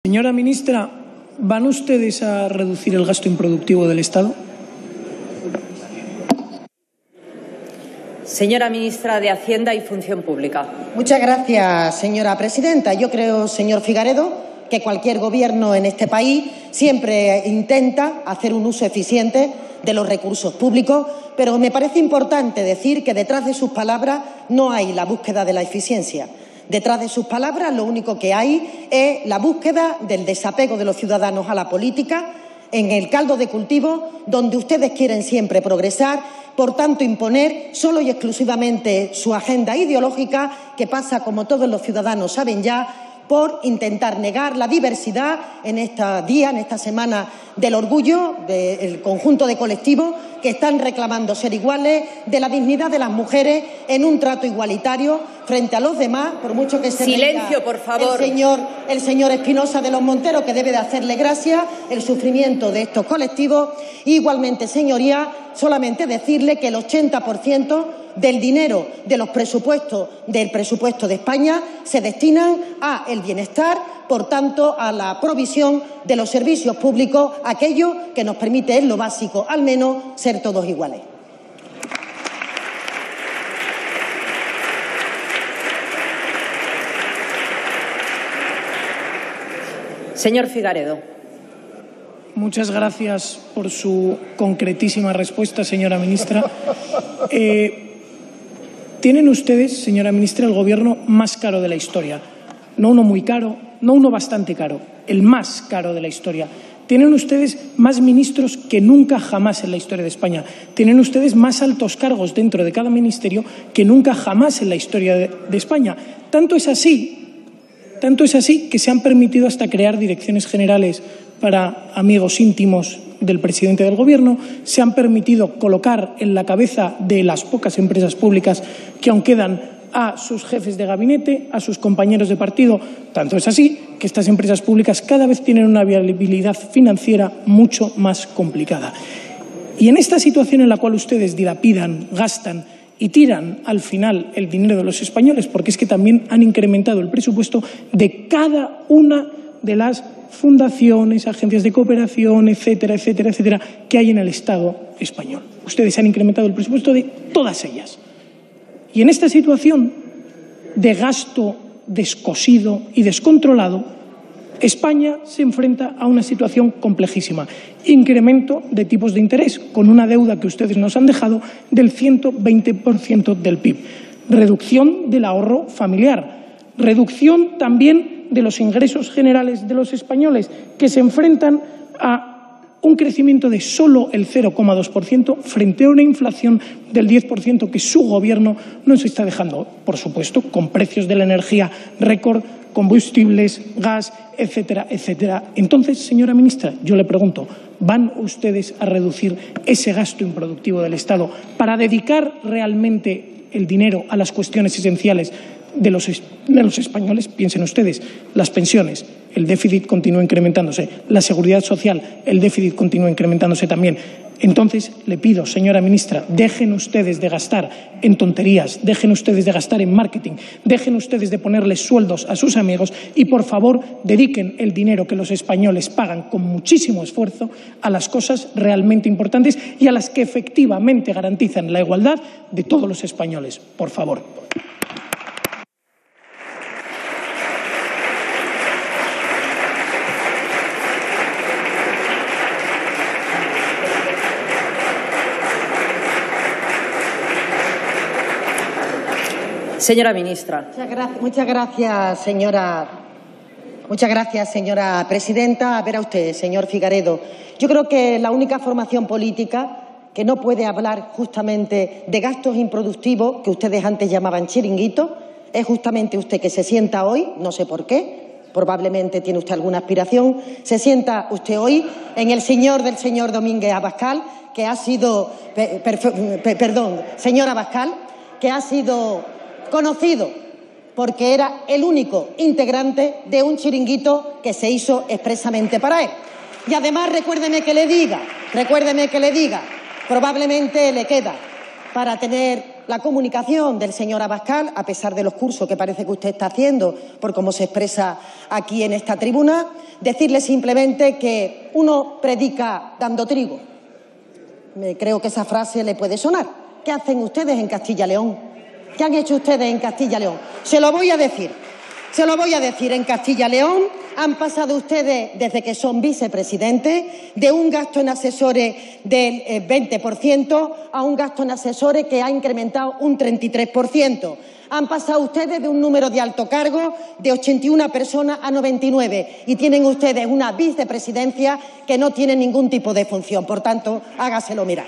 Señora ministra, ¿van ustedes a reducir el gasto improductivo del Estado? Señora ministra de Hacienda y Función Pública. Muchas gracias, señora presidenta. Yo creo, señor Figaredo, que cualquier gobierno en este país siempre intenta hacer un uso eficiente de los recursos públicos, pero me parece importante decir que detrás de sus palabras no hay la búsqueda de la eficiencia. Detrás de sus palabras lo único que hay es la búsqueda del desapego de los ciudadanos a la política, en el caldo de cultivo donde ustedes quieren siempre progresar, por tanto imponer solo y exclusivamente su agenda ideológica, que pasa, como todos los ciudadanos saben ya, por intentar negar la diversidad en este día, en esta semana del orgullo del conjunto de colectivos que están reclamando ser iguales, de la dignidad de las mujeres en un trato igualitario frente a los demás, por mucho que se Silencio, por favor. el señor Espinosa de los Monteros, que debe de hacerle gracia el sufrimiento de estos colectivos. Igualmente, señoría, solamente decirle que el 80% del dinero de los presupuestos del presupuesto de España se destinan a el bienestar, por tanto, a la provisión de los servicios públicos, aquello que nos permite, en lo básico, al menos, ser todos iguales. Señor Figaredo. Muchas gracias por su concretísima respuesta, señora ministra. Tienen ustedes, señora ministra, el Gobierno más caro de la historia. No uno muy caro, no uno bastante caro, el más caro de la historia. Tienen ustedes más ministros que nunca jamás en la historia de España. Tienen ustedes más altos cargos dentro de cada ministerio que nunca jamás en la historia de España. Tanto es así que se han permitido hasta crear direcciones generales para amigos íntimos del presidente del Gobierno, se han permitido colocar en la cabeza de las pocas empresas públicas que aún quedan a sus jefes de gabinete, a sus compañeros de partido. Tanto es así que estas empresas públicas cada vez tienen una viabilidad financiera mucho más complicada. Y en esta situación en la cual ustedes dilapidan, gastan y tiran al final el dinero de los españoles, porque es que también han incrementado el presupuesto de cada una de las fundaciones, agencias de cooperación, etcétera, etcétera, etcétera, que hay en el Estado español. Ustedes han incrementado el presupuesto de todas ellas. Y en esta situación de gasto descosido y descontrolado, España se enfrenta a una situación complejísima. Incremento de tipos de interés, con una deuda que ustedes nos han dejado del 120% del PIB. Reducción del ahorro familiar. Reducción también de los ingresos generales de los españoles, que se enfrentan a un crecimiento de solo el 0,2% frente a una inflación del 10% que su Gobierno nos está dejando, por supuesto, con precios de la energía récord, combustibles, gas, etcétera, etcétera. Entonces, señora ministra, yo le pregunto, ¿van ustedes a reducir ese gasto improductivo del Estado para dedicar realmente el dinero a las cuestiones esenciales de los españoles? Piensen ustedes, las pensiones, el déficit continúa incrementándose, la seguridad social, el déficit continúa incrementándose también. Entonces, le pido, señora ministra, dejen ustedes de gastar en tonterías, dejen ustedes de gastar en marketing, dejen ustedes de ponerles sueldos a sus amigos y, por favor, dediquen el dinero que los españoles pagan con muchísimo esfuerzo a las cosas realmente importantes y a las que efectivamente garantizan la igualdad de todos los españoles. Por favor. Señora ministra. Muchas gracias, señora presidenta. Verá usted, señor Figaredo, yo creo que la única formación política que no puede hablar justamente de gastos improductivos, que ustedes antes llamaban chiringuitos, es justamente usted, que se sienta hoy, no sé por qué, probablemente tiene usted alguna aspiración, se sienta usted hoy en el señor del señor Domínguez Abascal, que ha sido, señor Abascal, que ha sido conocido porque era el único integrante de un chiringuito que se hizo expresamente para él. Y además, recuérdeme que le diga, probablemente le queda para tener la comunicación del señor Abascal, a pesar de los cursos que parece que usted está haciendo, por cómo se expresa aquí en esta tribuna, decirle simplemente que uno predica dando trigo. Creo que esa frase le puede sonar. ¿Qué hacen ustedes en Castilla y León? ¿Qué han hecho ustedes en Castilla y León? Se lo voy a decir. En Castilla y León han pasado ustedes, desde que son vicepresidentes, de un gasto en asesores del 20% a un gasto en asesores que ha incrementado un 33%. Han pasado ustedes de un número de alto cargo de 81 personas a 99 y tienen ustedes una vicepresidencia que no tiene ningún tipo de función. Por tanto, hágaselo mirar.